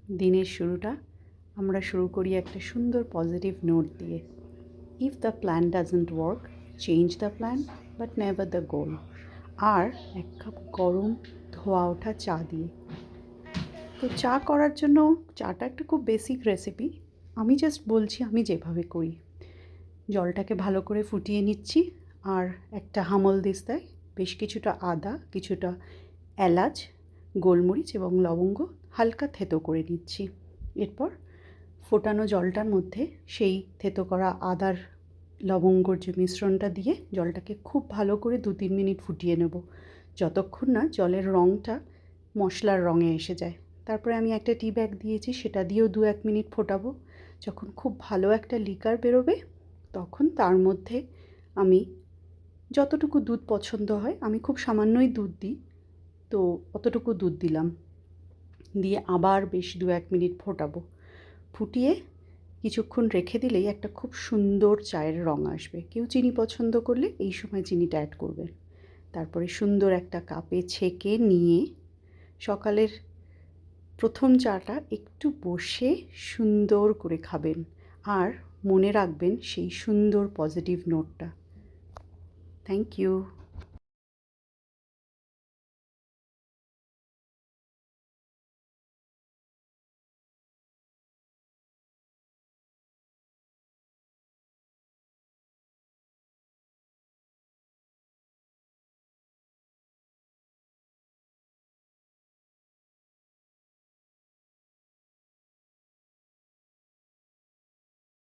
দিনের শুরুটা আমরা শুরু করি একটা সুন্দর পজিটিভ নোট দিয়ে। If the plan doesn't work, change the plan but never the goal. আর এক কাপ গরম ধোয়া ওঠা চা দিয়ে। তো চা করার জন্য চাটা একটা খুব বেসিক রেসিপি। আমি জাস্ট বলছি আমি যেভাবে করি। জলটাকে ভালো করে ফুটিয়ে নিচ্ছি, আর একটা হামালদিস্তায় বেশ কিছুটা আদা, কিছুটা এলাচ, গোলমরিচ এবং লবঙ্গ হালকা থেতো করে নিচ্ছি। এরপর ফোটানো জলটার মধ্যে সেই থেতো করা আদার লবঙ্গর যে মিশ্রণটা দিয়ে জলটাকে খুব ভালো করে 2-3 মিনিট ফুটিয়ে নেব, যতক্ষণ না জলের রঙটা মশলার রঙে এসে যায়। তারপরে আমি একটা টি ব্যাগ দিয়েছি, সেটা দিয়েও 2-1 মিনিট ফোটাবো। যখন খুব ভালো একটা লিকার বেরোবে তখন তার মধ্যে আমি যতটুকু দুধ পছন্দ হয়, আমি খুব সামান্যই দুধ দিই, তো অতটুকু দুধ দিলাম। দিয়ে আবার বেশ 2-1 মিনিট ফোটাবো। ফুটিয়ে কিছুক্ষণ রেখে দিলেই একটা খুব সুন্দর চায়ের রঙ আসবে। কেউ চিনি পছন্দ করলে এই সময় চিনিটা অ্যাড করবেন। তারপরে সুন্দর একটা কাপে ছেঁকে নিয়ে সকালের প্রথম চাটা একটু বসে সুন্দর করে খাবেন। আর মনে রাখবেন সেই সুন্দর পজিটিভ নোটটা। Thank you.